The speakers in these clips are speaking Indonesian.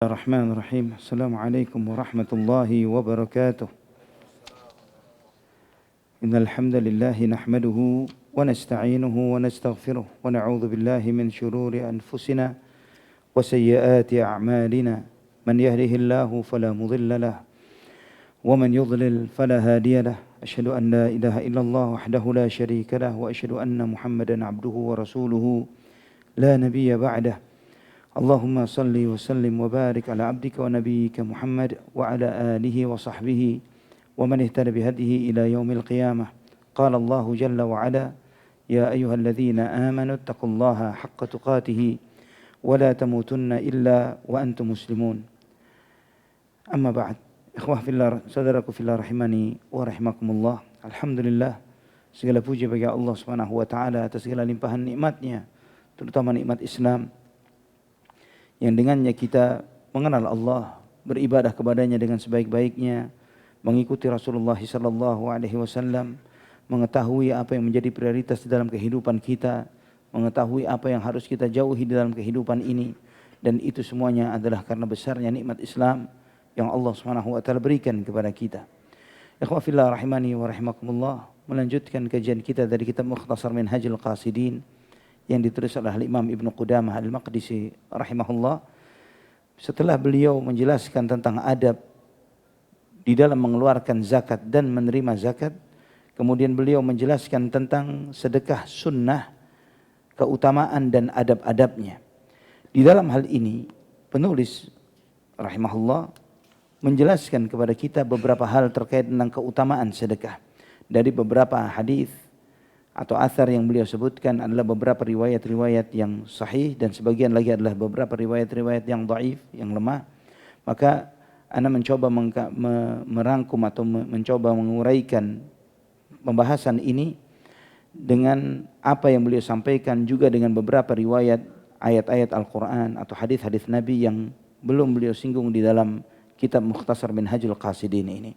Bismillahirrahmanirrahim. Assalamualaikum warahmatullahi wabarakatuh. Innal hamdalillah nahmaduhu wa nasta'inuhu wa nastaghfiruh wa na'udzu billahi min shururi anfusina wa sayyiati a'malina. Man yahdihillahu fala mudilla lahu wa man yudlil fala hadiya lahu. Asyhadu an la ilaha illallah wahdahu la syarika lahu wa asyhadu anna Muhammadan 'abduhu wa rasuluhu la nabiyya ba'dahu. Allahumma salli wa sallim wa barik ala abdika wa nabiyyika Muhammad wa ala alihi wa sahbihi wa man ihtada bihadihi ila yaumil qiyamah. Qala Allahu jalla wa ala, ya ayyuhalladzina amanu taqullaha haqqa tuqatih wa la tamutunna illa wa antum muslimun. Amma ba'd. Ikhwah fillah, saudaraku fillah rahimani wa rahimakumullah. Alhamdulillah, segala puji bagi Allah Subhanahu wa taala atas segala limpahan nikmatnya, terutama nikmat Islam, yang dengannya kita mengenal Allah, beribadah kepadanya dengan sebaik-baiknya, mengikuti Rasulullah sallallahu alaihi wasallam, mengetahui apa yang menjadi prioritas dalam kehidupan kita, mengetahui apa yang harus kita jauhi dalam kehidupan ini, dan itu semuanya adalah karena besarnya nikmat Islam yang Allah Subhanahu wa taala berikan kepada kita. Ikhwah fillah rahimani wa rahimakumullah, melanjutkan kajian kita dari kitab Mukhtasar Minhajul Qasidin yang ditulis oleh Imam Ibnu Qudamah Al-Maqdisi rahimahullah. Setelah beliau menjelaskan tentang adab di dalam mengeluarkan zakat dan menerima zakat, kemudian beliau menjelaskan tentang sedekah sunnah, keutamaan dan adab-adabnya. Di dalam hal ini penulis rahimahullah menjelaskan kepada kita beberapa hal terkait tentang keutamaan sedekah. Dari beberapa hadis atau athar yang beliau sebutkan adalah beberapa riwayat-riwayat yang sahih dan sebagian lagi adalah beberapa riwayat-riwayat yang dhaif, yang lemah. Maka ana mencoba merangkum atau mencoba menguraikan pembahasan ini dengan apa yang beliau sampaikan, juga dengan beberapa riwayat ayat-ayat Al-Quran atau hadis-hadis Nabi yang belum beliau singgung di dalam kitab Mukhtasar Minhajul Qasidin ini.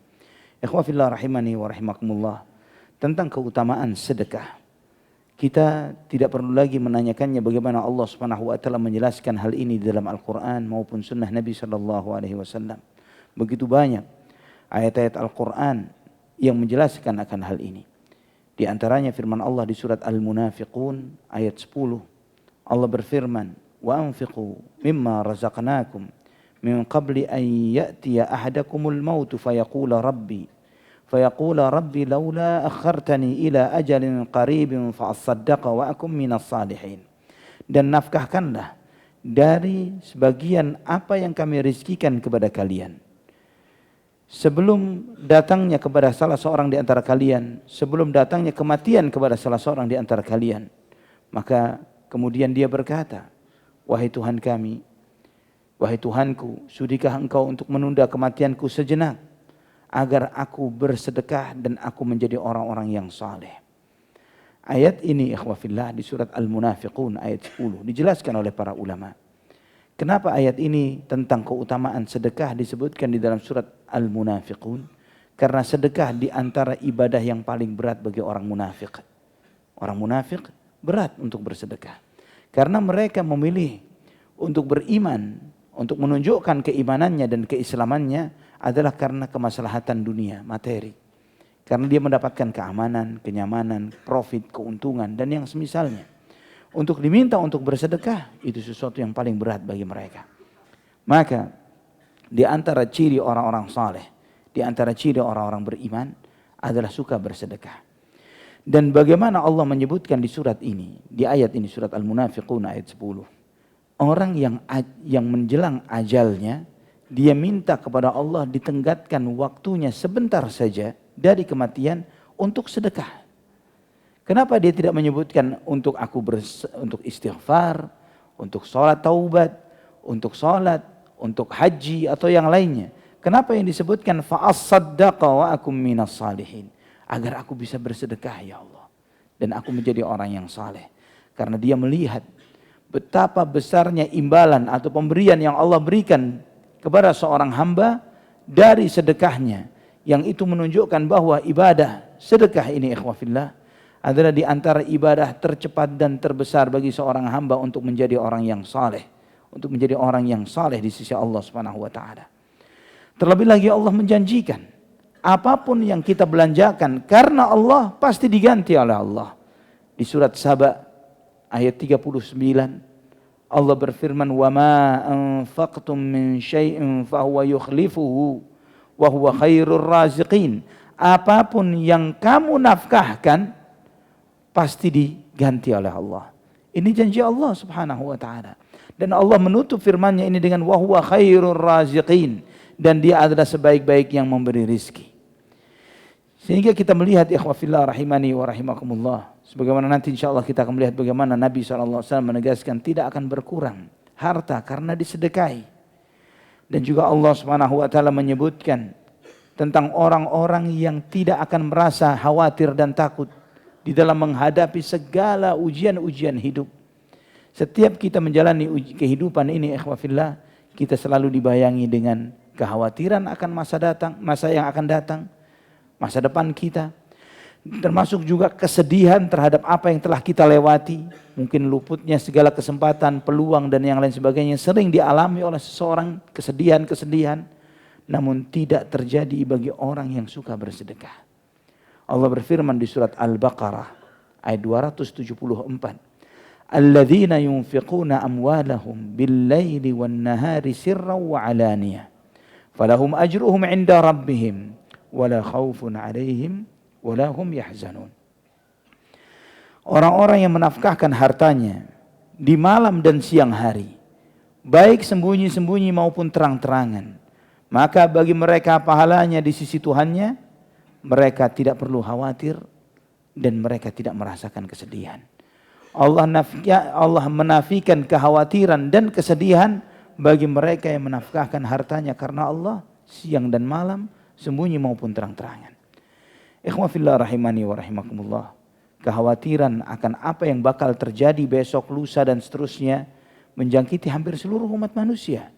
Ikhwah fillah rahimani wa rahimakumullah, tentang keutamaan sedekah, kita tidak perlu lagi menanyakannya bagaimana Allah Subhanahu wa taala menjelaskan hal ini di dalam Al-Qur'an maupun sunnah Nabi sallallahu alaihi wasallam. Begitu banyak ayat-ayat Al-Qur'an yang menjelaskan akan hal ini. Di antaranya firman Allah di surat Al-Munafiqun ayat 10. Allah berfirman, "Wa anfiqu mimma razaqnakum min qabli an ya'tiya ahadakumul maut fayaqula rabbi laula akhartani ila ajalin qaribin fa'asaddaqa wa akum minas salihin." Dan nafkahkanlah dari sebagian apa yang kami rizkikan kepada kalian sebelum datangnya kepada salah seorang di antara kalian, sebelum datangnya kematian kepada salah seorang di antara kalian. Maka kemudian dia berkata, "Wahai Tuhan kami, wahai Tuhanku, sudikah engkau untuk menunda kematianku sejenak, agar aku bersedekah dan aku menjadi orang-orang yang saleh." Ayat ini ikhwah fillah di surat Al-Munafiqun ayat 10 dijelaskan oleh para ulama. Kenapa ayat ini tentang keutamaan sedekah disebutkan di dalam surat Al-Munafiqun? Karena sedekah di antara ibadah yang paling berat bagi orang munafik. Orang munafik berat untuk bersedekah. Karena mereka memilih untuk beriman, untuk menunjukkan keimanannya dan keislamannya adalah karena kemaslahatan dunia, materi. Karena dia mendapatkan keamanan, kenyamanan, profit, keuntungan, dan yang semisalnya. Untuk diminta untuk bersedekah, itu sesuatu yang paling berat bagi mereka. Maka, di antara ciri orang-orang saleh, di antara ciri orang-orang beriman, adalah suka bersedekah. Dan bagaimana Allah menyebutkan di surat ini, di ayat ini, surat Al-Munafiqun ayat 10. Orang yang menjelang ajalnya, dia minta kepada Allah ditenggatkan waktunya sebentar saja dari kematian untuk sedekah. Kenapa dia tidak menyebutkan untuk untuk istighfar, untuk sholat taubat, untuk sholat, untuk haji atau yang lainnya? Kenapa yang disebutkan fa'asaddaqa wa akum minas salihin? Agar aku bisa bersedekah ya Allah dan aku menjadi orang yang saleh. Karena dia melihat betapa besarnya imbalan atau pemberian yang Allah berikan kepada seorang hamba dari sedekahnya, yang itu menunjukkan bahwa ibadah sedekah ini ikhwah fillah adalah di antara ibadah tercepat dan terbesar bagi seorang hamba untuk menjadi orang yang saleh, untuk menjadi orang yang saleh di sisi Allah Subhanahu wa taala. Terlebih lagi Allah menjanjikan apapun yang kita belanjakan karena Allah pasti diganti oleh Allah. Di surat Saba ayat 39 Allah berfirman, "Wa ma anfaqtum min syai'in fa huwa yukhlifuhu wa huwa khairur raziqin." Apapun yang kamu nafkahkan pasti diganti oleh Allah. Ini janji Allah Subhanahu wa taala. Dan Allah menutup firman-Nya ini dengan wa huwa khairur raziqin, dan Dia adalah sebaik-baik yang memberi rizki. Sehingga kita melihat ikhwah fillah rahimani wa rahimakumullah, sebagaimana nanti insyaallah kita akan melihat bagaimana Nabi SAW menegaskan tidak akan berkurang harta karena disedekahi. Dan juga Allah Subhanahu wa taala menyebutkan tentang orang-orang yang tidak akan merasa khawatir dan takut di dalam menghadapi segala ujian-ujian hidup. Setiap kita menjalani kehidupan ini ikhwah fillah, kita selalu dibayangi dengan kekhawatiran akan masa datang, masa yang akan datang, masa depan kita. Termasuk juga kesedihan terhadap apa yang telah kita lewati. Mungkin luputnya segala kesempatan, peluang dan yang lain sebagainya sering dialami oleh seseorang, kesedihan-kesedihan. Namun tidak terjadi bagi orang yang suka bersedekah. Allah berfirman di surat Al-Baqarah ayat 274. Alladzina yunfiquna amwalahum bil-laili wan-nahari sirran wa 'alaniyah. Falahum ajruhum 'inda rabbihim wala khaufun 'alaihim wala hum yahzanun. Orang-orang yang menafkahkan hartanya di malam dan siang hari, baik sembunyi-sembunyi maupun terang-terangan, maka bagi mereka pahalanya di sisi Tuhannya, mereka tidak perlu khawatir dan mereka tidak merasakan kesedihan. Allah menafikan kekhawatiran dan kesedihan bagi mereka yang menafkahkan hartanya karena Allah siang dan malam, sembunyi maupun terang-terangan. Ikhwah fillah rahimani wa rahimakumullah. Kekhawatiran akan apa yang bakal terjadi besok, lusa dan seterusnya menjangkiti hampir seluruh umat manusia.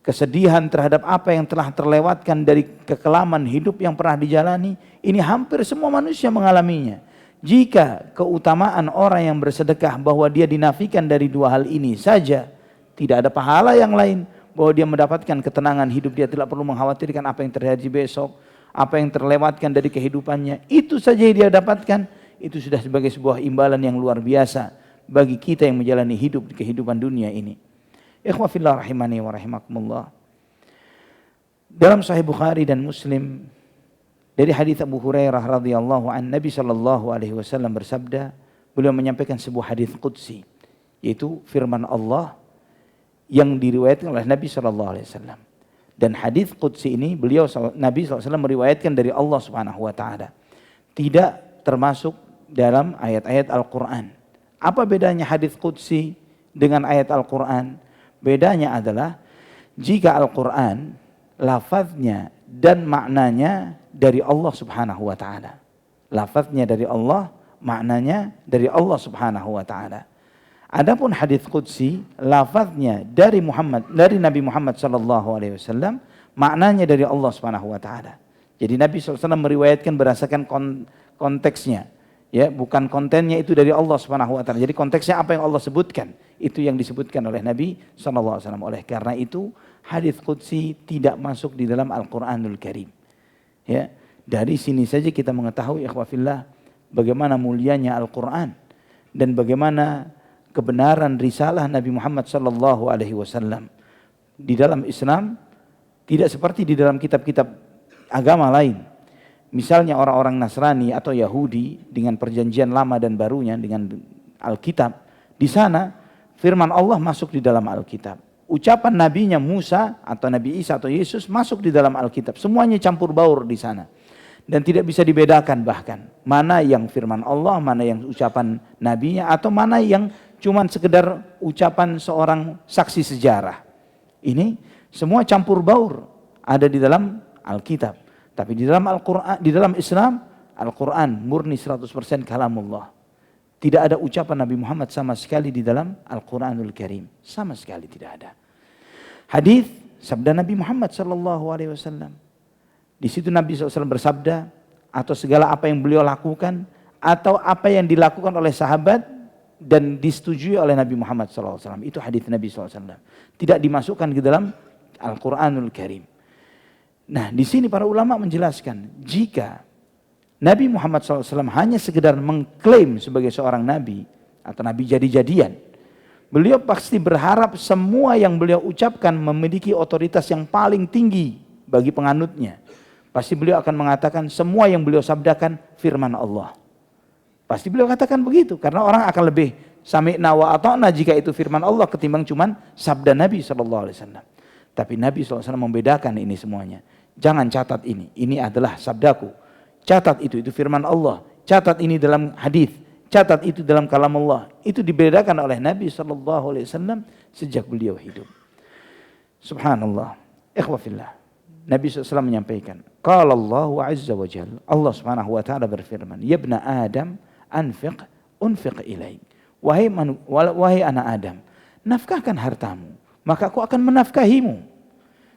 Kesedihan terhadap apa yang telah terlewatkan dari kekelaman hidup yang pernah dijalani, ini hampir semua manusia mengalaminya. Jika keutamaan orang yang bersedekah bahwa dia dinafikan dari dua hal ini saja, tidak ada pahala yang lain, bahwa dia mendapatkan ketenangan hidup, dia tidak perlu mengkhawatirkan apa yang terjadi besok, apa yang terlewatkan dari kehidupannya, itu saja yang dia dapatkan, itu sudah sebagai sebuah imbalan yang luar biasa bagi kita yang menjalani hidup di kehidupan dunia ini. Ikhwah fillah rahimani wa rahimakumullah. Dalam Sahih Bukhari dan Muslim dari hadits Abu Hurairah radhiyallahu an, Nabi sallallahu alaihi wasallam bersabda, beliau menyampaikan sebuah hadits qudsi, yaitu firman Allah yang diriwayatkan oleh Nabi sallallahu alaihi wasallam. Dan hadits qudsi ini Nabi SAW meriwayatkan dari Allah Subhanahu wa taala. Tidak termasuk dalam ayat-ayat Al-Qur'an. Apa bedanya hadits qudsi dengan ayat Al-Qur'an? Bedanya adalah jika Al-Qur'an lafaznya dan maknanya dari Allah Subhanahu wa taala. Lafaznya dari Allah, maknanya dari Allah Subhanahu wa taala. Adapun hadits qudsi, lafaznya dari Nabi Muhammad sallallahu alaihi wasallam, maknanya dari Allah Subhanahu wa taala. Jadi Nabi SAW meriwayatkan berdasarkan konteksnya, ya, bukan kontennya itu dari Allah Subhanahu wa taala. Jadi konteksnya apa yang Allah sebutkan, itu yang disebutkan oleh Nabi sallallahu alaihi wasallam. Oleh karena itu, hadits qudsi tidak masuk di dalam Al-Qur'anul Karim. Ya, dari sini saja kita mengetahui ikhwah fillah bagaimana mulianya Al-Qur'an dan bagaimana kebenaran risalah Nabi Muhammad sallallahu alaihi wasallam. Di dalam Islam tidak seperti di dalam kitab-kitab agama lain. Misalnya orang-orang Nasrani atau Yahudi dengan perjanjian lama dan barunya dengan Alkitab, di sana firman Allah masuk di dalam Alkitab. Ucapan nabinya Musa atau Nabi Isa atau Yesus masuk di dalam Alkitab. Semuanya campur baur di sana. Dan tidak bisa dibedakan bahkan mana yang firman Allah, mana yang ucapan nabinya, atau mana yang cuman sekedar ucapan seorang saksi sejarah. Ini semua campur baur ada di dalam Alkitab. Tapi di dalam Al-Qur'an, di dalam Islam, Al-Qur'an murni 100% kalamullah. Tidak ada ucapan Nabi Muhammad sama sekali di dalam Al-Quranul Karim. Sama sekali tidak ada. Hadis sabda Nabi Muhammad sallallahu alaihi wasallam. Di situ Nabi SAW bersabda, atau segala apa yang beliau lakukan, atau apa yang dilakukan oleh sahabat, dan disetujui oleh Nabi Muhammad SAW. Itu hadis Nabi SAW. Tidak dimasukkan ke dalam Al-Quranul Karim. Nah, di sini para ulama menjelaskan, jika Nabi Muhammad SAW hanya sekedar mengklaim sebagai seorang nabi atau nabi jadi-jadian, beliau pasti berharap semua yang beliau ucapkan memiliki otoritas yang paling tinggi bagi penganutnya. Pasti beliau akan mengatakan semua yang beliau sabdakan firman Allah. Pasti beliau katakan begitu, karena orang akan lebih sami'na wa ata'na jika itu firman Allah ketimbang cuman sabda Nabi SAW. Tapi Nabi SAW membedakan ini semuanya. Jangan catat ini adalah sabdaku. Catat itu firman Allah. Catat ini dalam hadis. Catat itu dalam kalam Allah. Itu dibedakan oleh Nabi SAW sejak beliau hidup. Subhanallah. Ikhwafillah. Nabi SAW menyampaikan, qala Allah azza wa jalla, Allah Subhanahu wa taala berfirman, ya ibna Adam anfiq unfiq ilaik. Wahai anak Adam, nafkahkan hartamu, maka aku akan menafkahimu.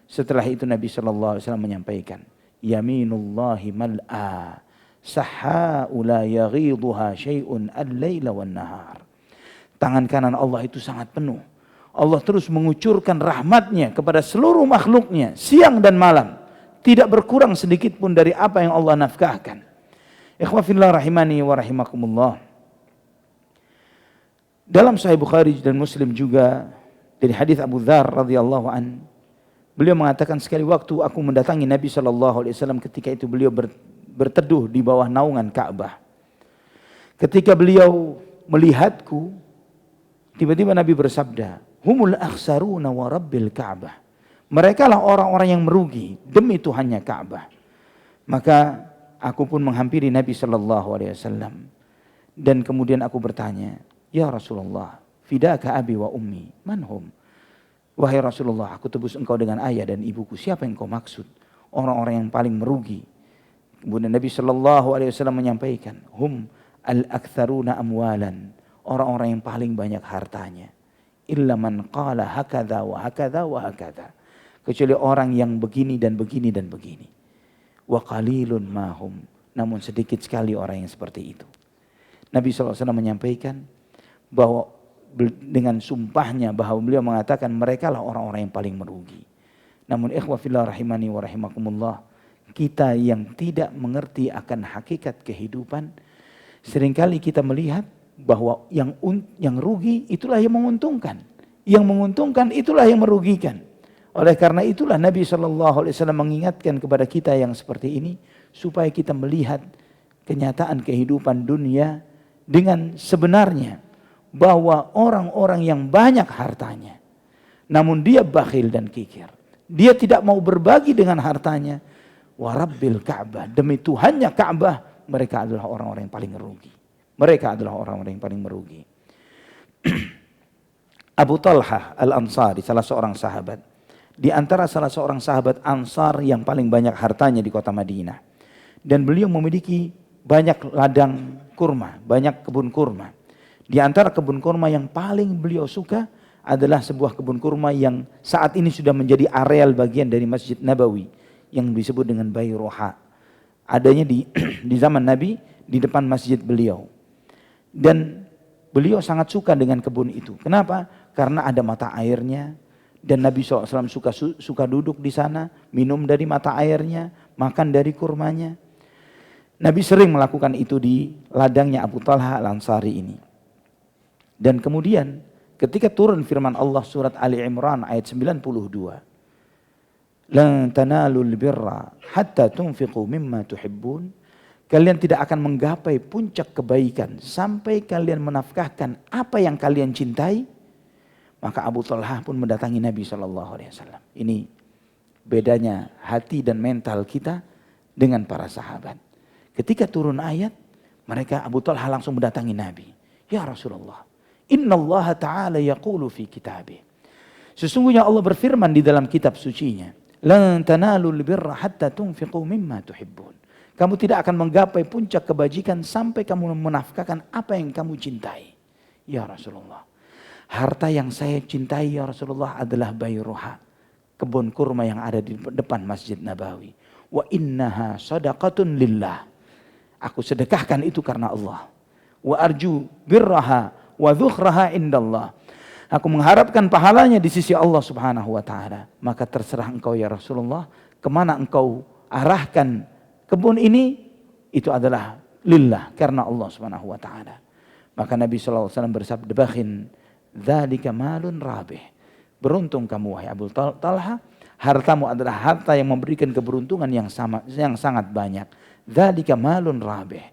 Setelah itu Nabi SAW menyampaikan, yaminullahi mal'a sahha'u la yaghidhuha syai'un al-laila wan nahar. Tangan kanan Allah itu sangat penuh. Allah terus mengucurkan rahmatnya kepada seluruh makhluknya siang dan malam. Tidak berkurang sedikit pun dari apa yang Allah nafkahkan. Ikhwafillah rahimani wa rahimakumullah. Dalam Sahih Bukhari dan Muslim juga dari hadis Abu Dzar radhiyallahu an, beliau mengatakan, sekali waktu aku mendatangi Nabi SAW ketika itu beliau berteduh di bawah naungan Ka'bah. Ketika beliau melihatku, tiba-tiba Nabi bersabda, humul akhsaruna wa rabbil Ka'bah. Mereka lah orang-orang yang merugi demi Tuhannya Ka'bah. Maka aku pun menghampiri Nabi SAW dan kemudian aku bertanya, ya Rasulullah, fidaka abi wa ummi, manhum? Wahai Rasulullah, aku tebus engkau dengan ayah dan ibuku. Siapa yang kau maksud? Orang-orang yang paling merugi. Kemudian Nabi SAW menyampaikan, hum al-aktsaruna amwalan. Orang-orang yang paling banyak hartanya. Illa man qala hakadha wa hakadha wa hakadha. Kecuali orang yang begini dan begini dan begini. Wa qalilun mahum. Namun sedikit sekali orang yang seperti itu. Nabi SAW menyampaikan bahwa dengan sumpahnya bahwa beliau mengatakan mereka lah orang-orang yang paling merugi. Namun ikhwafillah rahimani wa rahimakumullah, kita yang tidak mengerti akan hakikat kehidupan, seringkali kita melihat bahwa yang rugi itulah yang menguntungkan. Yang menguntungkan itulah yang merugikan. Oleh karena itulah Nabi SAW mengingatkan kepada kita yang seperti ini, supaya kita melihat kenyataan kehidupan dunia dengan sebenarnya, bahwa orang-orang yang banyak hartanya, namun dia bakhil dan kikir, dia tidak mau berbagi dengan hartanya, warabbil Ka'bah, demi Tuhannya Ka'bah, mereka adalah orang-orang yang paling merugi. Mereka adalah orang-orang yang paling merugi. Abu Talhah Al-Ansari, salah seorang sahabat, di antara salah seorang sahabat Ansar yang paling banyak hartanya di kota Madinah. Dan beliau memiliki banyak ladang kurma, banyak kebun kurma. Di antara kebun kurma yang paling beliau suka adalah sebuah kebun kurma yang saat ini sudah menjadi areal bagian dari Masjid Nabawi yang disebut dengan Bayruha. Adanya di zaman Nabi di depan masjid beliau. Dan beliau sangat suka dengan kebun itu. Kenapa? Karena ada mata airnya. Dan Nabi SAW suka duduk di sana, minum dari mata airnya, makan dari kurmanya. Nabi sering melakukan itu di ladangnya Abu Talha Al-Ansari ini. Dan kemudian ketika turun firman Allah surat Ali Imran ayat 92. Lan tanalul birra hatta tunfiqu mimma tuhibbun. Kalian tidak akan menggapai puncak kebaikan sampai kalian menafkahkan apa yang kalian cintai. Maka Abu Talha pun mendatangi Nabi SAW. Ini bedanya hati dan mental kita dengan para sahabat. Ketika turun ayat, mereka Abu Talha langsung mendatangi Nabi. Ya Rasulullah, Inna Allah Ta'ala yaqulu fi kitabih. Sesungguhnya Allah berfirman di dalam kitab sucinya. Lan tanalul birra hatta tunfiqu mimma tuhibbun. Kamu tidak akan menggapai puncak kebajikan sampai kamu menafkahkan apa yang kamu cintai. Ya Rasulullah, harta yang saya cintai ya Rasulullah adalah Bayruha, kebun kurma yang ada di depan Masjid Nabawi. Wa innaha sadaqatun lillah. Aku sedekahkan itu karena Allah. Wa arju birraha wa dhukhraha indallah. Aku mengharapkan pahalanya di sisi Allah Subhanahu wa taala. Maka terserah engkau ya Rasulullah, kemana engkau arahkan kebun ini, itu adalah lillah, karena Allah Subhanahu wa taala. Maka Nabi sallallahu alaihi wasallam bersabda, "Bakhin dzalika malun rabih." Beruntung kamu wahai Abu Talha, hartamu adalah harta yang memberikan keberuntungan yang sangat banyak. Dzalika malun rabih.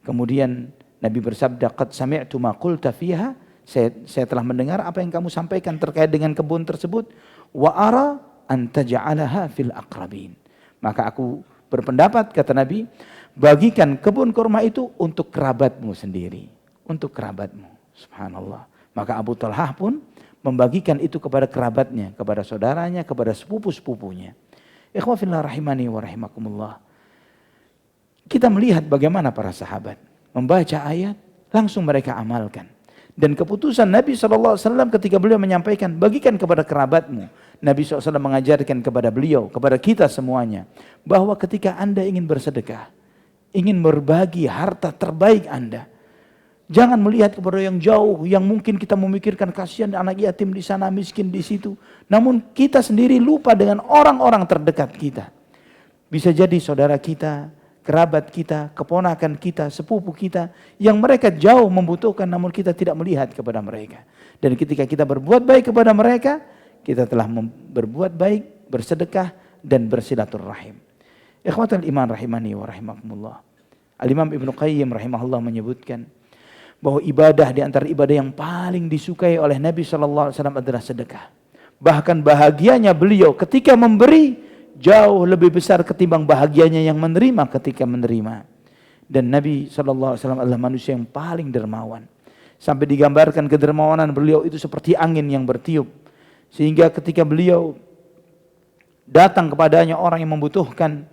Kemudian Nabi bersabda, "Qad sami'tu ma qulta fiha." Saya telah mendengar apa yang kamu sampaikan terkait dengan kebun tersebut. Wa ara an taj'alaha fil aqrabin. Maka aku berpendapat, kata Nabi, bagikan kebun kurma itu untuk kerabatmu sendiri, untuk kerabatmu. Subhanallah. Maka Abu Talhah pun membagikan itu kepada kerabatnya, kepada saudaranya, kepada sepupu-sepupunya. Ikhwah fillah rahimani wa rahimakumullah. Kita melihat bagaimana para sahabat membaca ayat, langsung mereka amalkan. Dan keputusan Nabi SAW ketika beliau menyampaikan, bagikan kepada kerabatmu. Nabi SAW mengajarkan kepada beliau, kepada kita semuanya, bahwa ketika Anda ingin bersedekah, ingin berbagi harta terbaik Anda, jangan melihat kepada yang jauh, yang mungkin kita memikirkan kasihan anak yatim di sana, miskin di situ. Namun kita sendiri lupa dengan orang-orang terdekat kita. Bisa jadi saudara kita, kerabat kita, keponakan kita, sepupu kita, yang mereka jauh membutuhkan namun kita tidak melihat kepada mereka. Dan ketika kita berbuat baik kepada mereka, kita telah berbuat baik, bersedekah, dan bersilaturrahim. Ikhwatul iman rahimani wa rahimakumullah. Al-Imam Ibnu Qayyim rahimahullah menyebutkan bahwa ibadah di antara ibadah yang paling disukai oleh Nabi SAW adalah sedekah. Bahkan bahagianya beliau ketika memberi jauh lebih besar ketimbang bahagianya yang menerima ketika menerima. Dan Nabi SAW adalah manusia yang paling dermawan. Sampai digambarkan kedermawanan beliau itu seperti angin yang bertiup. Sehingga ketika beliau datang kepadanya orang yang membutuhkan,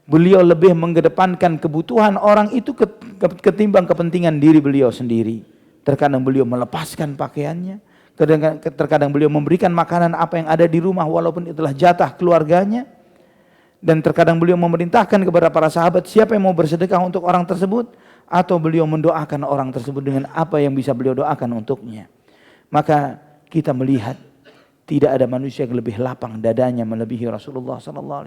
beliau lebih mengedepankan kebutuhan orang itu ketimbang kepentingan diri beliau sendiri. Terkadang beliau melepaskan pakaiannya, terkadang beliau memberikan makanan apa yang ada di rumah walaupun itulah jatah keluarganya. Dan terkadang beliau memerintahkan kepada para sahabat siapa yang mau bersedekah untuk orang tersebut, atau beliau mendoakan orang tersebut dengan apa yang bisa beliau doakan untuknya. Maka kita melihat tidak ada manusia yang lebih lapang dadanya melebihi Rasulullah SAW.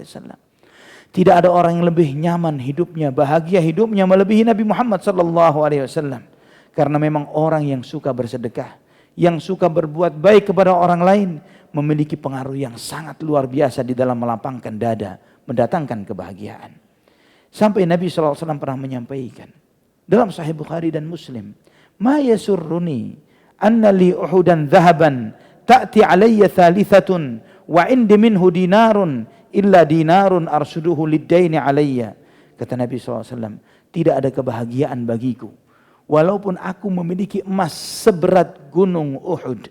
Tidak ada orang yang lebih nyaman hidupnya, bahagia hidupnya melebihi Nabi Muhammad SAW. Karena memang orang yang suka bersedekah, yang suka berbuat baik kepada orang lain, memiliki pengaruh yang sangat luar biasa di dalam melapangkan dada, mendatangkan kebahagiaan. Sampai Nabi SAW pernah menyampaikan dalam Sahih Bukhari dan Muslim, "Ma yasurruni anna li uhudan dhahaban ta'ti alayya thalithatun wa indi minhu dinarun illa dinarun arsuduhu lid-daini alayya." Kata Nabi SAW, tidak ada kebahagiaan bagiku walaupun aku memiliki emas seberat gunung Uhud.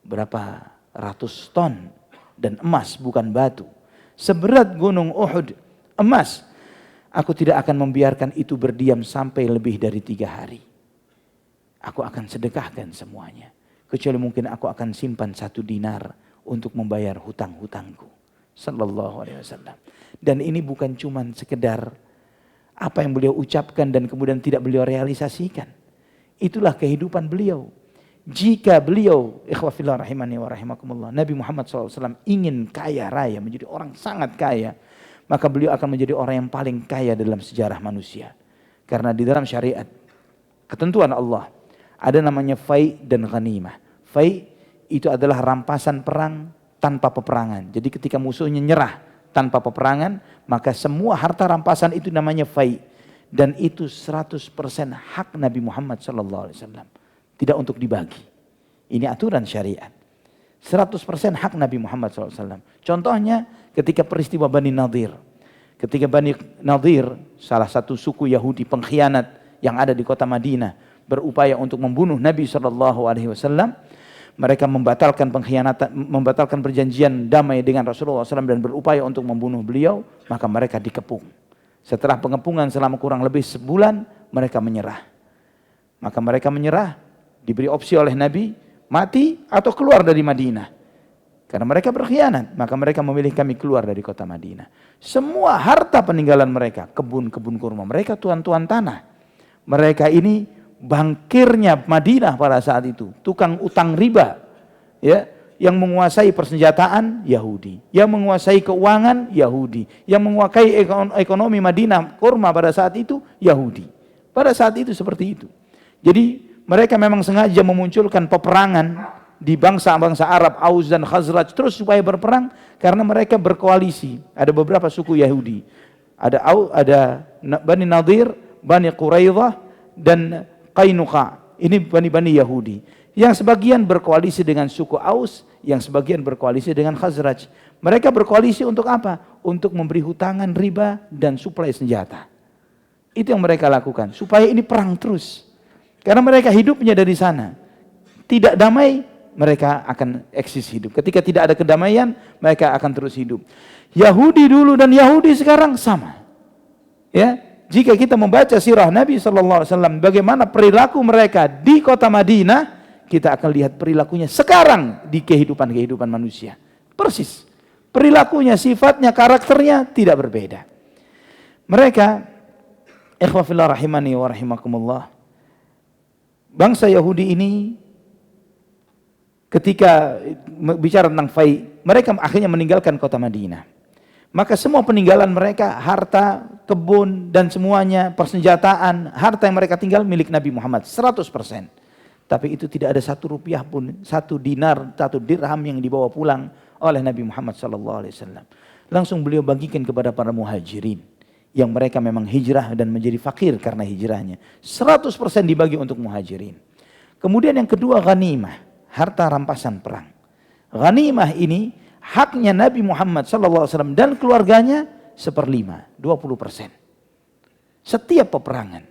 Berapa ratus ton, dan emas bukan batu. Seberat gunung Uhud, emas. Aku tidak akan membiarkan itu berdiam sampai lebih dari 3 hari. Aku akan sedekahkan semuanya. Kecuali mungkin aku akan simpan 1 dinar untuk membayar hutang-hutangku. Sallallahu alaihi wasallam. Dan ini bukan cuma sekedar apa yang beliau ucapkan dan kemudian tidak beliau realisasikan. Itulah kehidupan beliau. Jika beliau, ikhwah fillah rahimani wa rahimakumullah, Nabi Muhammad SAW ingin kaya raya, menjadi orang sangat kaya, maka beliau akan menjadi orang yang paling kaya dalam sejarah manusia. Karena di dalam syariat, ketentuan Allah, ada namanya fai dan ghanimah. Fai itu adalah rampasan perang tanpa peperangan. Jadi ketika musuhnya nyerah tanpa peperangan, maka semua harta rampasan itu namanya fai. Dan itu 100% hak Nabi Muhammad SAW. Tidak untuk dibagi. Ini aturan syariat. 100% hak Nabi Muhammad SAW. Contohnya ketika peristiwa Bani Nadir. Ketika Bani Nadir, salah satu suku Yahudi pengkhianat yang ada di kota Madinah, berupaya untuk membunuh Nabi SAW. Mereka membatalkan perjanjian damai dengan Rasulullah SAW dan berupaya untuk membunuh beliau. Maka mereka dikepung. Setelah pengepungan selama kurang lebih sebulan, mereka menyerah. Maka mereka menyerah. Diberi opsi oleh Nabi, mati atau keluar dari Madinah. Karena mereka berkhianat, maka mereka memilih kami keluar dari kota Madinah. Semua harta peninggalan mereka, kebun-kebun kurma, mereka tuan-tuan tanah. Mereka ini bangkirnya Madinah pada saat itu, tukang utang riba, ya, yang menguasai persenjataan Yahudi, yang menguasai keuangan Yahudi, yang menguasai ekonomi Madinah kurma pada saat itu Yahudi. Pada saat itu seperti itu. Jadi mereka memang sengaja memunculkan peperangan di bangsa-bangsa Arab, Aus dan Khazraj terus supaya berperang karena mereka berkoalisi. Ada beberapa suku Yahudi. Ada Bani Nadir, Bani Quraidah dan Qainuqa. Ini bani-bani Yahudi. Yang sebagian berkoalisi dengan suku Aus, yang sebagian berkoalisi dengan Khazraj. Mereka berkoalisi untuk apa? Untuk memberi hutangan riba dan suplai senjata. Itu yang mereka lakukan, supaya ini perang terus. Karena mereka hidupnya dari sana. Tidak damai, mereka akan eksis hidup. Ketika tidak ada kedamaian, mereka akan terus hidup. Yahudi dulu dan Yahudi sekarang sama. Ya, jika kita membaca sirah Nabi SAW, bagaimana perilaku mereka di kota Madinah, kita akan lihat perilakunya sekarang di kehidupan manusia. Persis. Perilakunya, sifatnya, karakternya tidak berbeda. Mereka, ikhwah fillah rahimani wa rahimakumullah, bangsa Yahudi ini ketika bicara tentang fai, mereka akhirnya meninggalkan kota Madinah. Maka semua peninggalan mereka, harta, kebun, dan semuanya, persenjataan, harta yang mereka tinggal milik Nabi Muhammad, 100%. Tapi itu tidak ada 1 rupiah pun, 1 dinar, 1 dirham yang dibawa pulang oleh Nabi Muhammad SAW. Langsung beliau bagikan kepada para muhajirin, yang mereka memang hijrah dan menjadi fakir karena hijrahnya. 100% dibagi untuk muhajirin. Kemudian yang kedua, ghanimah, harta rampasan perang. Ghanimah ini haknya Nabi Muhammad SAW dan keluarganya 1/5, 20%. Setiap peperangan.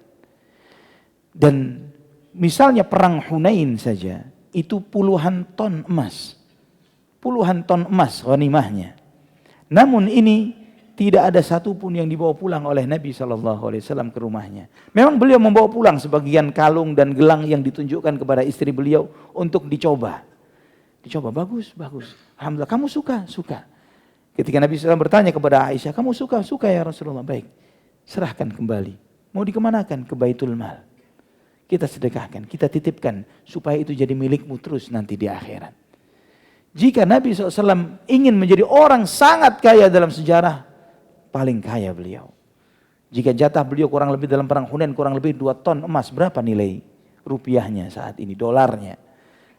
Dan misalnya perang Hunain saja, itu puluhan ton emas. Puluhan ton emas ghanimahnya. Namun ini tidak ada satupun yang dibawa pulang oleh Nabi SAW ke rumahnya. Memang beliau membawa pulang sebagian kalung dan gelang yang ditunjukkan kepada istri beliau untuk dicoba. Dicoba, bagus, bagus. Alhamdulillah, kamu suka? Suka. Ketika Nabi SAW bertanya kepada Aisyah, kamu suka? Suka ya Rasulullah. Baik, serahkan kembali. Mau dikemanakan? Ke Baitul Mal. Kita sedekahkan, kita titipkan supaya itu jadi milikmu terus nanti di akhirat. Jika Nabi SAW ingin menjadi orang sangat kaya dalam sejarah, paling kaya beliau. Jika jatah beliau kurang lebih dalam perang Hunain kurang lebih 2 ton emas, berapa nilai rupiahnya saat ini, dolarnya?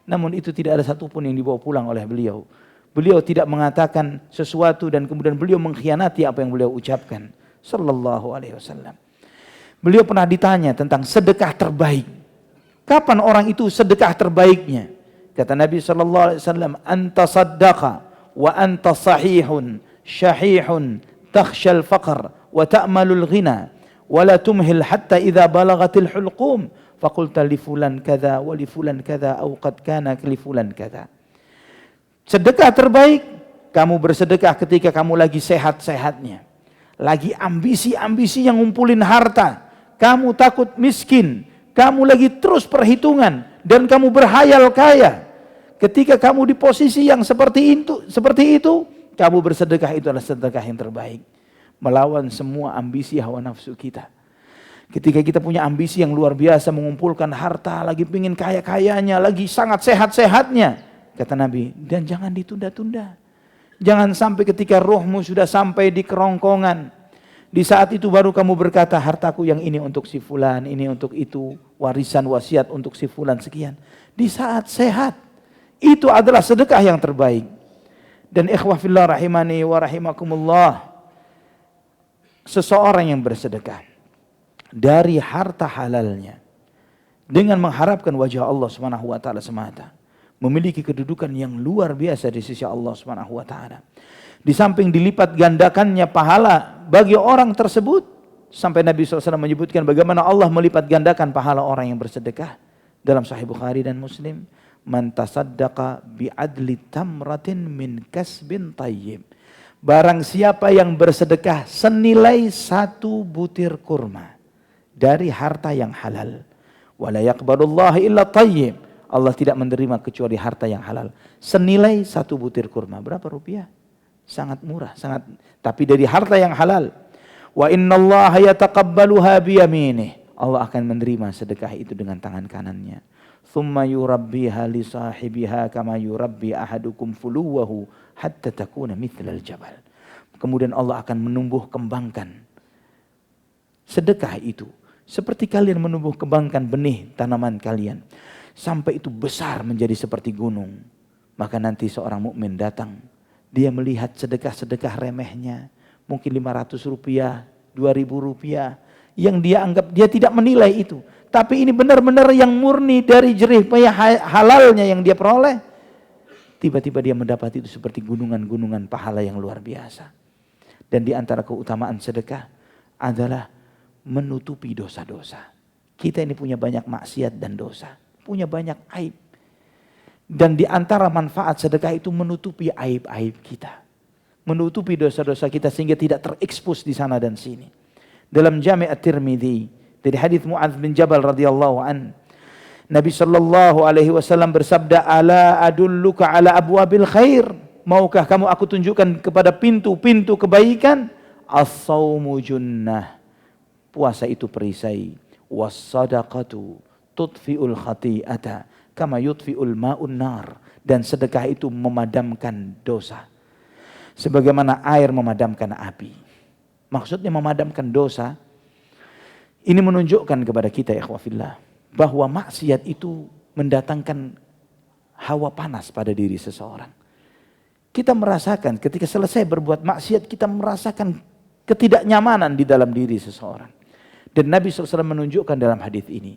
Namun itu tidak ada satupun yang dibawa pulang oleh beliau. Beliau tidak mengatakan sesuatu dan kemudian beliau mengkhianati apa yang beliau ucapkan. Sallallahu alaihi wasallam. Beliau pernah ditanya tentang sedekah terbaik. Kapan orang itu sedekah terbaiknya? Kata Nabi sallallahu alaihi wasallam, "Anta saddaqa wa anta sahihun, syahihun, takhshal faqr wa ta'malul ghina, wa la tumhil hatta idza balagatil hulqum, faqulta li fulan kadza wa li fulan kadza au qad kana li fulan kadza." Sedekah terbaik, kamu bersedekah ketika kamu lagi sehat-sehatnya. Lagi ambisi-ambisi yang ngumpulin harta. Kamu takut miskin. Kamu lagi terus perhitungan dan kamu berhayal kaya. Ketika kamu di posisi yang seperti itu, kamu bersedekah, itu adalah sedekah yang terbaik. Melawan semua ambisi hawa nafsu kita. Ketika kita punya ambisi yang luar biasa, mengumpulkan harta, lagi pingin kaya-kayanya, lagi sangat sehat-sehatnya, kata Nabi, dan jangan ditunda-tunda. Jangan sampai ketika rohmu sudah sampai di kerongkongan, di saat itu baru kamu berkata, hartaku yang ini untuk si fulan, ini untuk itu, warisan wasiat untuk si fulan sekian. Di saat sehat, itu adalah sedekah yang terbaik. Dan ikhwah fillah rahimani wa rahimakumullah, seseorang yang bersedekah dari harta halalnya dengan mengharapkan wajah Allah Subhanahu wa taala semata, memiliki kedudukan yang luar biasa di sisi Allah Subhanahu wa taala. Di samping dilipat gandakannya pahala bagi orang tersebut, sampai Nabi SAW menyebutkan bagaimana Allah melipat gandakan pahala orang yang bersedekah dalam Sahih Bukhari dan Muslim. Man tasaddaqa bi'adli tamratin min kasbin tayyib. Barang siapa yang bersedekah senilai 1 butir kurma dari harta yang halal, wala yaqbalullahu illa tayyib. Allah tidak menerima kecuali harta yang halal. Senilai 1 butir kurma. Berapa rupiah? Sangat murah, sangat. Tapi dari harta yang halal. Wa innallaha yataqabbaluha biyaminih. Allah akan menerima sedekah itu dengan tangan kanannya. Thumma yurabbiha li sahibiha kama yurabbi ahadukum fuluwahu hatta takuna mithlal jabal. Kemudian Allah akan menumbuh kembangkan sedekah itu seperti kalian menumbuh kembangkan benih tanaman kalian sampai itu besar menjadi seperti gunung. Maka nanti seorang mukmin datang, dia melihat sedekah-sedekah remehnya, mungkin 500 rupiah, 2.000 rupiah, yang dia anggap, dia tidak menilai itu. Tapi ini benar-benar yang murni dari jerih payah halalnya yang dia peroleh. Tiba-tiba dia mendapat itu seperti gunungan-gunungan pahala yang luar biasa. Dan di antara keutamaan sedekah adalah menutupi dosa-dosa. Kita ini punya banyak maksiat dan dosa, punya banyak aib. Dan di antara manfaat sedekah itu menutupi aib-aib kita. Menutupi dosa-dosa kita sehingga tidak terekspos di sana dan sini. Dalam Jami' At-Tirmidzi dari hadis Mu'adz bin Jabal radhiyallahu an, Nabi sallallahu alaihi wasallam bersabda, "Ala adulluka ala abwabil khair?" Maukah kamu aku tunjukkan kepada pintu-pintu kebaikan? As-saumu junnah. Puasa itu perisai. Was-sadaqatu tudfi'ul khati'ata kama yudfi'ul ma'un nar. Dan sedekah itu memadamkan dosa sebagaimana air memadamkan api. Maksudnya memadamkan dosa. Ini menunjukkan kepada kita ya ikhwafillah bahwa maksiat itu mendatangkan hawa panas pada diri seseorang. Kita merasakan ketika selesai berbuat maksiat, kita merasakan ketidaknyamanan di dalam diri seseorang. Dan Nabi SAW menunjukkan dalam hadis ini,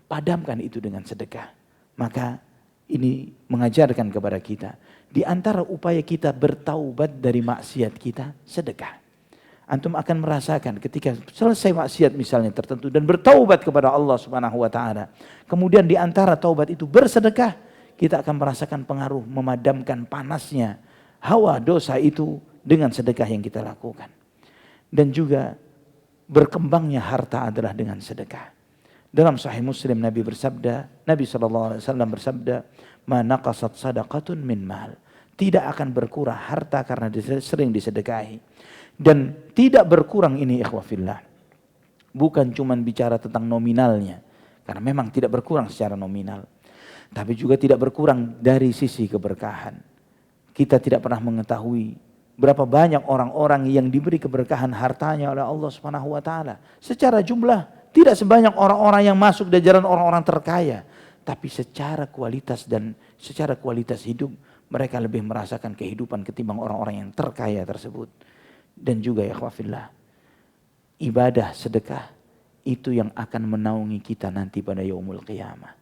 padamkan itu dengan sedekah. Maka ini mengajarkan kepada kita, di antara upaya kita bertaubat dari maksiat kita, sedekah. Antum akan merasakan ketika selesai maksiat misalnya tertentu dan bertaubat kepada Allah Subhanahu wa taala. Kemudian di antara taubat itu bersedekah, kita akan merasakan pengaruh memadamkan panasnya hawa dosa itu dengan sedekah yang kita lakukan. Dan juga berkembangnya harta adalah dengan sedekah. Dalam Sahih Muslim Nabi SAW bersabda, "Ma naqasat sadaqatun min mal." Tidak akan berkurang harta karena sering disedekahi. Dan tidak berkurang ini ikhwafillah. Bukan cuma bicara tentang nominalnya, karena memang tidak berkurang secara nominal. Tapi juga tidak berkurang dari sisi keberkahan. Kita tidak pernah mengetahui berapa banyak orang-orang yang diberi keberkahan hartanya oleh Allah Subhanahu wa taala. Secara jumlah tidak sebanyak orang-orang yang masuk di jalan orang-orang terkaya, tapi secara kualitas dan secara kualitas hidup mereka lebih merasakan kehidupan ketimbang orang-orang yang terkaya tersebut. Dan juga ya ikhwafillah, ibadah sedekah itu yang akan menaungi kita nanti pada yaumul qiyamah.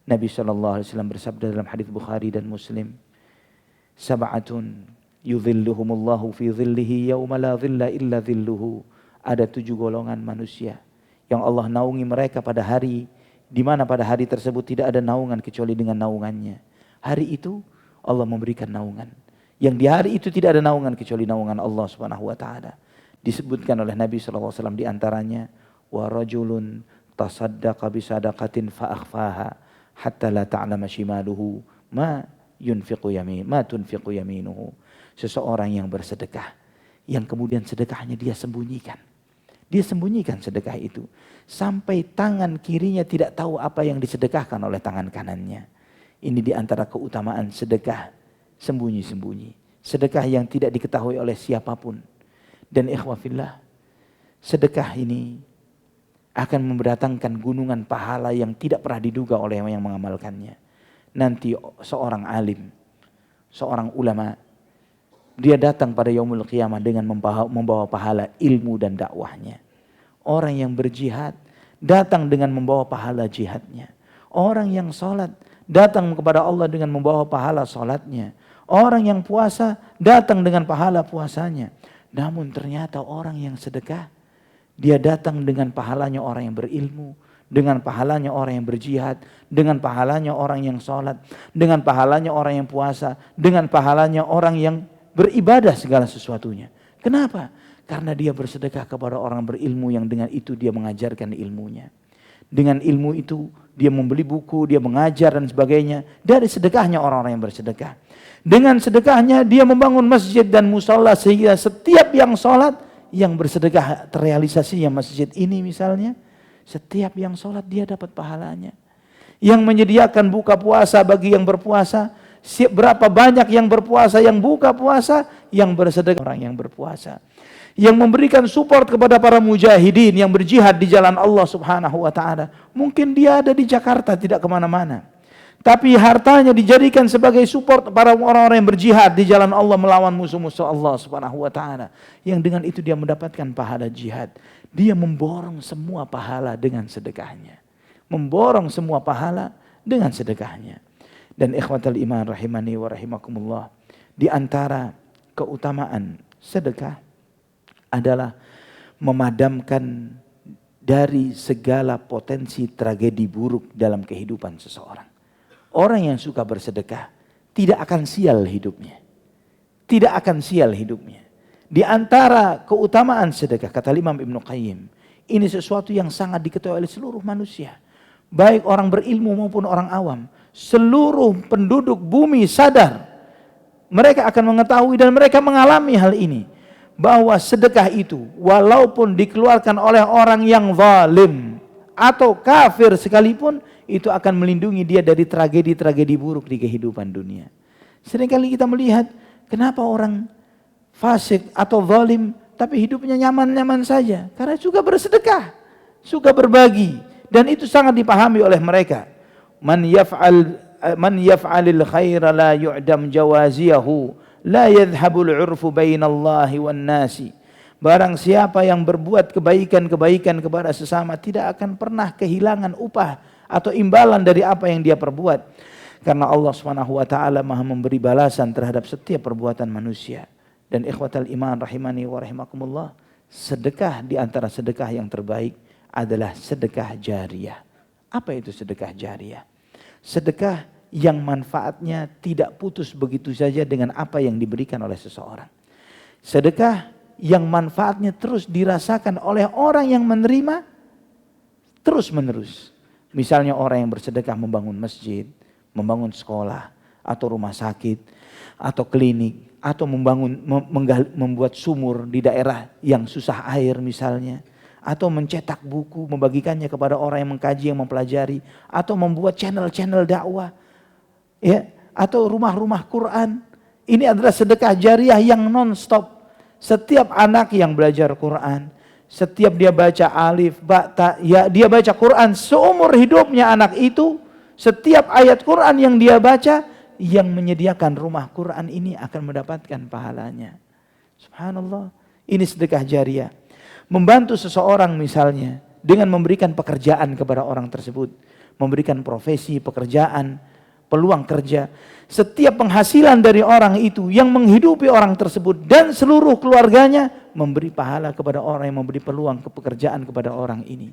Nabi SAW bersabda dalam hadis Bukhari dan Muslim, "Sab'atun yudhilluhumullahu fi dhillihi yawma la dhilla illa dhilluhu." Ada 7 golongan manusia yang Allah naungi mereka pada hari di mana pada hari tersebut tidak ada naungan kecuali dengan naungannya. Hari itu Allah memberikan naungan. Yang di hari itu tidak ada naungan kecuali naungan Allah Subhanahu wa taala. Disebutkan oleh Nabi sallallahu alaihi wasallam di antaranya, "Wa rajulun tasaddaqa bi sadaqatin fa akhfaha hatta la ta'lama shimaluhu ma tunfiqu yaminuhu." Seseorang yang bersedekah yang kemudian sedekahnya dia sembunyikan. Dia sembunyikan sedekah itu sampai tangan kirinya tidak tahu apa yang disedekahkan oleh tangan kanannya. Ini di antara keutamaan sedekah sembunyi-sembunyi. Sedekah yang tidak diketahui oleh siapapun. Dan ikhwafillah, sedekah ini akan mendatangkan gunungan pahala yang tidak pernah diduga oleh yang mengamalkannya. Nanti seorang alim, seorang ulama, dia datang pada yaumul qiyamah dengan membawa pahala ilmu dan dakwahnya. Orang yang berjihad datang dengan membawa pahala jihadnya. Orang yang sholat datang kepada Allah dengan membawa pahala sholatnya. Orang yang puasa datang dengan pahala puasanya. Namun ternyata orang yang sedekah, dia datang dengan pahalanya orang yang berilmu, dengan pahalanya orang yang berjihad, dengan pahalanya orang yang sholat, dengan pahalanya orang yang puasa, dengan pahalanya orang yang beribadah segala sesuatunya. Kenapa? Karena dia bersedekah kepada orang berilmu yang dengan itu dia mengajarkan ilmunya. Dengan ilmu itu dia membeli buku, dia mengajar dan sebagainya. Dari sedekahnya orang-orang yang bersedekah. Dengan sedekahnya dia membangun masjid dan musala sehingga setiap yang sholat, yang bersedekah terrealisasinya masjid ini misalnya, Setiap yang sholat dia dapat pahalanya. Yang menyediakan buka puasa bagi yang berpuasa, berapa banyak yang berpuasa, yang buka puasa, yang bersedekah orang yang berpuasa. Yang memberikan support kepada para mujahidin yang berjihad di jalan Allah Subhanahu wa ta'ala. Mungkin dia ada di Jakarta, tidak kemana-mana, tapi hartanya dijadikan sebagai support para orang-orang yang berjihad di jalan Allah melawan musuh-musuh Allah Subhanahu wa ta'ala. Yang dengan itu dia mendapatkan pahala jihad. Dia memborong semua pahala dengan sedekahnya. Memborong semua pahala dengan sedekahnya. Dan ikhwatal iman rahimani wa rahimakumullah, di antara keutamaan sedekah adalah memadamkan dari segala potensi tragedi buruk dalam kehidupan seseorang. Orang yang suka bersedekah tidak akan sial hidupnya. Tidak akan sial hidupnya. Di antara keutamaan sedekah, kata Imam Ibnu Qayyim, ini sesuatu yang sangat diketahui oleh seluruh manusia, baik orang berilmu maupun orang awam. Seluruh penduduk bumi sadar, mereka akan mengetahui dan mereka mengalami hal ini, bahwa sedekah itu walaupun dikeluarkan oleh orang yang zalim atau kafir sekalipun, itu akan melindungi dia dari tragedi-tragedi buruk di kehidupan dunia. Seringkali kita melihat kenapa orang fasik atau zalim tapi hidupnya nyaman-nyaman saja, karena suka bersedekah, suka berbagi, dan itu sangat dipahami oleh mereka. Man yaf'alil khaira la yu'dam jawaziyahu la yadhhabul 'urfu bainallahi wan nasi. Barang siapa yang berbuat kebaikan-kebaikan kepada sesama tidak akan pernah kehilangan upah atau imbalan dari apa yang dia perbuat. Karena Allah Subhanahu wa taala Maha memberi balasan terhadap setiap perbuatan manusia. Dan ikhwatal iman rahimani wa rahimakumullah, sedekah di antara sedekah yang terbaik adalah sedekah jariyah. Apa itu sedekah jariyah? Sedekah yang manfaatnya tidak putus begitu saja dengan apa yang diberikan oleh seseorang. Sedekah yang manfaatnya terus dirasakan oleh orang yang menerima terus menerus. Misalnya orang yang bersedekah membangun masjid, membangun sekolah, atau rumah sakit, atau klinik, atau membuat sumur di daerah yang susah air misalnya, atau mencetak buku, membagikannya kepada orang yang mengkaji, yang mempelajari, atau membuat channel-channel dakwah, ya, atau rumah-rumah Quran. Ini adalah sedekah jariyah yang non-stop. Setiap anak yang belajar Quran, setiap dia baca alif, ba, ta, ya, dia baca Quran seumur hidupnya anak itu, setiap ayat Quran yang dia baca, yang menyediakan rumah Quran ini akan mendapatkan pahalanya. Subhanallah, ini sedekah jariyah. Membantu seseorang misalnya dengan memberikan pekerjaan kepada orang tersebut, memberikan profesi, pekerjaan, peluang kerja. Setiap penghasilan dari orang itu yang menghidupi orang tersebut dan seluruh keluarganya, memberi pahala kepada orang yang memberi peluang pekerjaan kepada orang ini.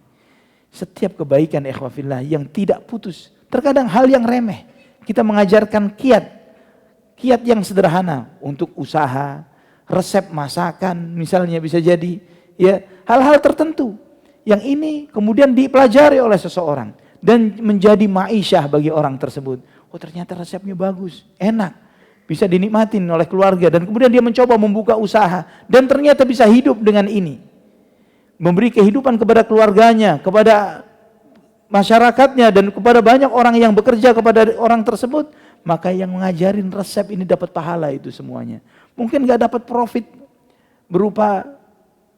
Setiap kebaikan ikhwafillah yang tidak putus. Terkadang hal yang remeh, kita mengajarkan kiat yang sederhana untuk usaha, resep masakan misalnya bisa jadi, ya, hal-hal tertentu yang ini kemudian dipelajari oleh seseorang dan menjadi ma'isyah bagi orang tersebut. Oh, ternyata resepnya bagus, enak, bisa dinikmatin oleh keluarga, dan kemudian dia mencoba membuka usaha dan ternyata bisa hidup dengan ini, memberi kehidupan kepada keluarganya, kepada masyarakatnya, dan kepada banyak orang yang bekerja kepada orang tersebut. Maka yang mengajarin resep ini dapat pahala itu semuanya. Mungkin gak dapat profit berupa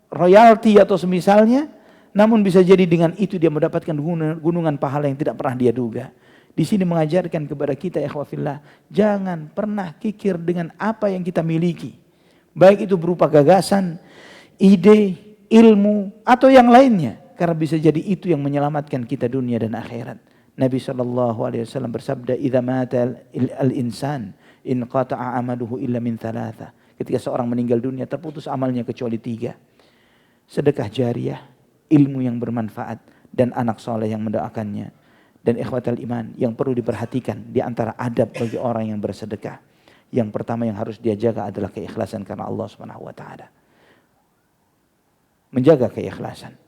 royalti atau semisalnya, namun bisa jadi dengan itu dia mendapatkan gunungan pahala yang tidak pernah dia duga. Di sini mengajarkan kepada kita ikhwafillah, jangan pernah kikir dengan apa yang kita miliki, baik itu berupa gagasan, ide, ilmu, atau yang lainnya, karena bisa jadi itu yang menyelamatkan kita dunia dan akhirat. Nabi SAW bersabda, "Idza mata al-insan inqata'a amaluhu illa min thalatha." Ketika seorang meninggal dunia, terputus amalnya kecuali 3. Sedekah jariyah, ilmu yang bermanfaat, dan anak soleh yang mendoakannya. Dan ikhwatal iman yang perlu diperhatikan di antara adab bagi orang yang bersedekah, yang pertama yang harus dia jaga adalah keikhlasan karena Allah Subhanahu wa taala. Menjaga keikhlasan.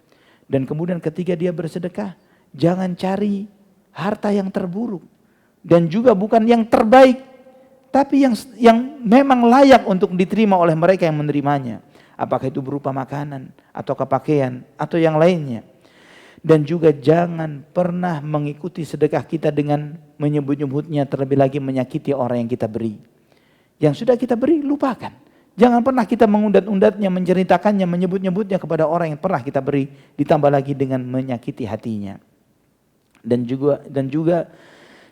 Dan kemudian ketika dia bersedekah, jangan cari harta yang terburuk dan juga bukan yang terbaik, tapi yang memang layak untuk diterima oleh mereka yang menerimanya. Apakah itu berupa makanan atau pakaian atau yang lainnya. Dan juga jangan pernah mengikuti sedekah kita dengan menyebut-nyebutnya, terlebih lagi menyakiti orang yang kita beri. Yang sudah kita beri, lupakan. Jangan pernah kita mengundat-undatnya, menceritakannya, menyebut-nyebutnya kepada orang yang pernah kita beri, ditambah lagi dengan menyakiti hatinya. Dan juga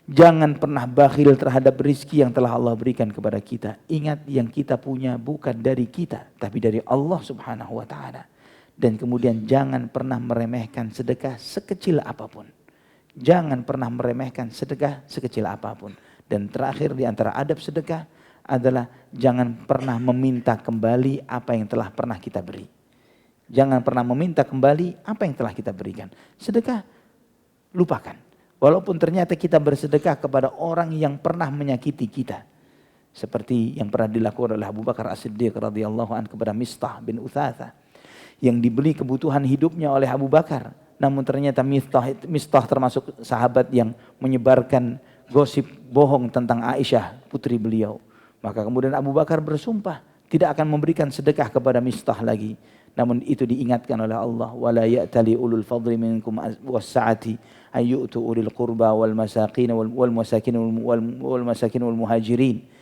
jangan pernah bakhil terhadap rezeki yang telah Allah berikan kepada kita. Ingat, yang kita punya bukan dari kita, tapi dari Allah Subhanahu wa taala. Dan kemudian jangan pernah meremehkan sedekah sekecil apapun. Jangan pernah meremehkan sedekah sekecil apapun. Dan terakhir di antara adab sedekah adalah jangan pernah meminta kembali apa yang telah pernah kita beri. Jangan pernah meminta kembali apa yang telah kita berikan. Sedekah, lupakan. Walaupun ternyata kita bersedekah kepada orang yang pernah menyakiti kita. Seperti yang pernah dilakukan oleh Abu Bakar As-Siddiq radhiyallahu anhu kepada Mistah bin Uthathah. Yang dibeli kebutuhan hidupnya oleh Abu Bakar. Namun ternyata Mistah termasuk sahabat yang menyebarkan gosip bohong tentang Aisyah, putri beliau. Maka kemudian Abu Bakar bersumpah tidak akan memberikan sedekah kepada Mistah lagi. Namun itu diingatkan oleh Allah, wala ya'tali ulul fadli minkum was-sa'ati ayyutu ulil qurba wal masakin wal masakin wal muhajirin.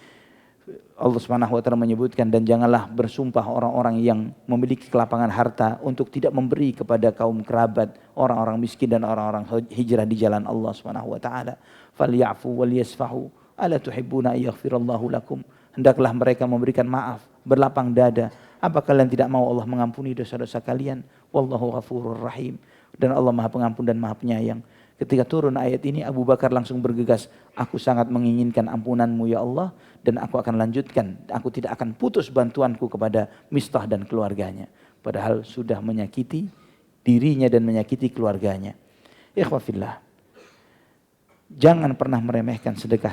Allah Subhanahu wa taala menyebutkan, dan janganlah bersumpah orang-orang yang memiliki kelapangan harta untuk tidak memberi kepada kaum kerabat, orang-orang miskin dan orang-orang hijrah di jalan Allah Subhanahu wa taala. Falyafu wal yasfahu ala tuhibbuna yaghfirallahu lakum. Hendaklah mereka memberikan maaf, berlapang dada. Apa kalian tidak mau Allah mengampuni dosa-dosa kalian? Wallahu ghafurur rahim. Dan Allah Maha Pengampun dan Maha Penyayang. Ketika turun ayat ini, Abu Bakar langsung bergegas, aku sangat menginginkan ampunanmu ya Allah, dan aku akan lanjutkan, aku tidak akan putus bantuanku kepada Mistah dan keluarganya. Padahal sudah menyakiti dirinya dan menyakiti keluarganya. Ikhwafillah, jangan pernah meremehkan sedekah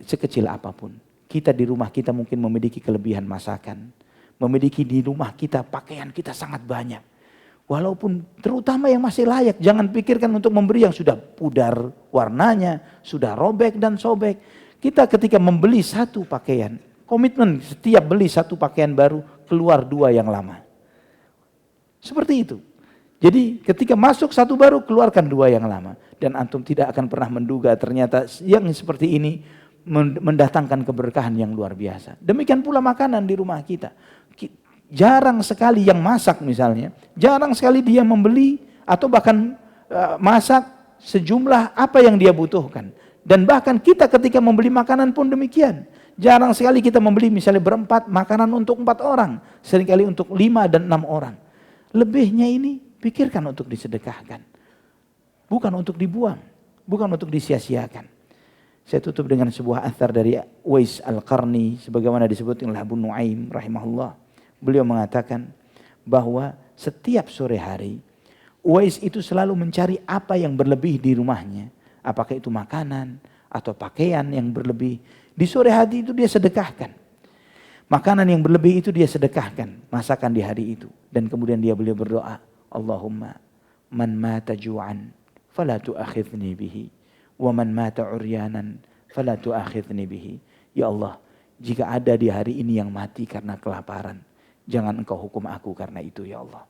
sekecil apapun. Kita di rumah kita mungkin memiliki kelebihan masakan, memiliki di rumah kita pakaian kita sangat banyak. Walaupun terutama yang masih layak, jangan pikirkan untuk memberi yang sudah pudar warnanya, sudah robek dan sobek. Kita ketika membeli satu pakaian, komitmen setiap beli satu pakaian baru, keluar dua yang lama. Seperti itu. Jadi ketika masuk satu baru, keluarkan dua yang lama. Dan antum tidak akan pernah menduga ternyata yang seperti ini mendatangkan keberkahan yang luar biasa. Demikian pula makanan di rumah kita. Jarang sekali yang masak misalnya, jarang sekali dia membeli atau bahkan masak sejumlah apa yang dia butuhkan. Dan bahkan kita ketika membeli makanan pun demikian. Jarang sekali kita membeli misalnya berempat makanan untuk 4 orang, seringkali untuk 5 dan 6 orang. Lebihnya ini pikirkan untuk disedekahkan. Bukan untuk dibuang, bukan untuk disia-siakan. Saya tutup dengan sebuah athar dari Uwais Al-Qarni sebagaimana disebut oleh Abu Nuaim rahimahullah. Beliau mengatakan bahwa setiap sore hari Uwais itu selalu mencari apa yang berlebih di rumahnya. Apakah itu makanan atau pakaian yang berlebih. Di sore hari itu dia sedekahkan. Makanan yang berlebih itu dia sedekahkan. Masakan di hari itu. Dan kemudian beliau berdoa. Allahumma man mata ju'an fala tu'akhidni bihi. Wa man mata uryanan fala tu'akhidni bihi. Ya Allah, jika ada di hari ini yang mati karena kelaparan, jangan engkau hukum aku karena itu ya Allah.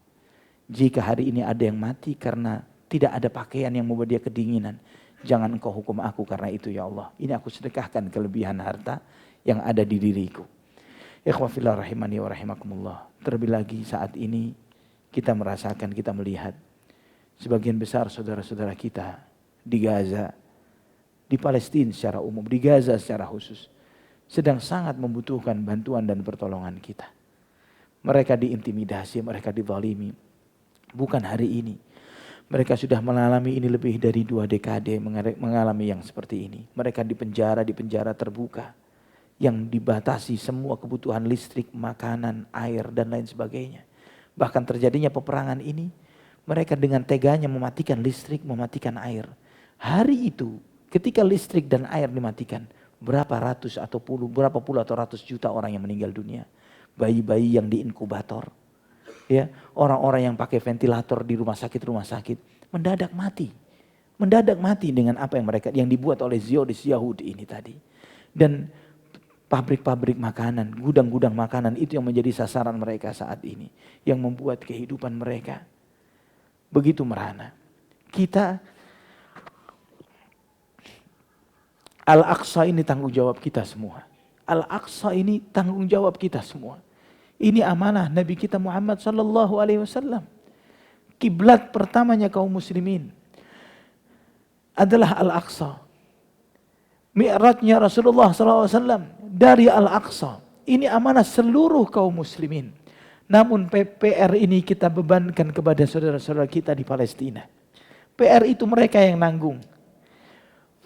Jika hari ini ada yang mati karena tidak ada pakaian yang membuat dia kedinginan, jangan engkau hukum aku karena itu ya Allah. Ini aku sedekahkan kelebihan harta yang ada di diriku. Ikhwafillah rahimani wa rahimakumullah. Terlebih lagi saat ini kita merasakan, kita melihat sebagian besar saudara-saudara kita di Gaza, di Palestina secara umum, di Gaza secara khusus, sedang sangat membutuhkan bantuan dan pertolongan kita. Mereka diintimidasi, mereka dizalimi. Bukan hari ini. Mereka sudah mengalami ini lebih dari 2 dekade mengalami yang seperti ini. Mereka di penjara terbuka. Yang dibatasi semua kebutuhan listrik, makanan, air dan lain sebagainya. Bahkan terjadinya peperangan ini, mereka dengan teganya mematikan listrik, mematikan air. Hari itu ketika listrik dan air dimatikan, berapa puluh atau ratus juta orang yang meninggal dunia. Bayi-bayi yang diinkubator, ya, orang-orang yang pakai ventilator di rumah sakit mendadak mati dengan apa yang dibuat oleh Zionis Yahudi ini tadi. Dan pabrik-pabrik makanan, gudang-gudang makanan itu yang menjadi sasaran mereka saat ini, yang membuat kehidupan mereka begitu merana. Kita, Al-Aqsa ini tanggung jawab kita semua. Al-Aqsa ini tanggung jawab kita semua. Ini amanah Nabi kita Muhammad sallallahu alaihi wasallam. Kiblat pertamanya kaum muslimin adalah Al-Aqsa. Mi'rajnya Rasulullah sallallahu alaihi wasallam dari Al-Aqsa. Ini amanah seluruh kaum muslimin. Namun PR ini kita bebankan kepada saudara-saudara kita di Palestina. PR itu mereka yang nanggung.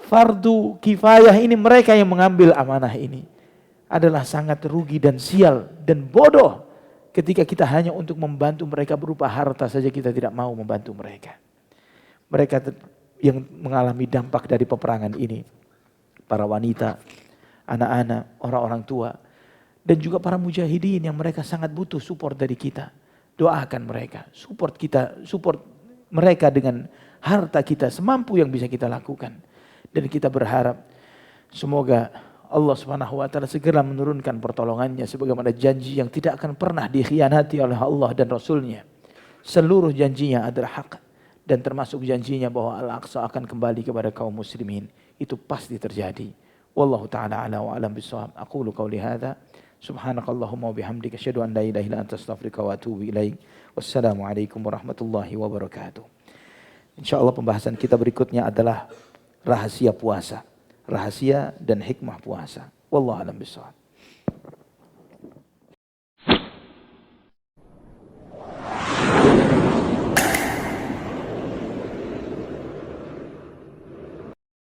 Fardu kifayah ini mereka yang mengambil amanah ini. Adalah sangat rugi dan sial dan bodoh ketika kita hanya untuk membantu mereka berupa harta saja kita tidak mau membantu mereka. Mereka yang mengalami dampak dari peperangan ini, para wanita, anak-anak, orang-orang tua, dan juga para mujahidin yang mereka sangat butuh support dari kita. Doakan mereka, support mereka dengan harta kita semampu yang bisa kita lakukan. Dan kita berharap semoga Allah Subhanahu wa taala segera menurunkan pertolongannya sebagaimana janji yang tidak akan pernah dikhianati oleh Allah dan Rasul-Nya. Seluruh janjinya adalah hak dan termasuk janjinya bahwa Al-Aqsa akan kembali kepada kaum muslimin. Itu pasti terjadi. Wallahu taala ala wa alam bisawab. Aqulu qauli hadza subhanakallahumma wa bihamdika asyhadu an la ilaha illa anta astaghfiruka wa atubu ilaik. Wassalamualaikum warahmatullahi wabarakatuh. Insyaallah pembahasan kita berikutnya adalah rahasia puasa. Rahasia dan hikmah puasa. Wallahu a'lam bishawab.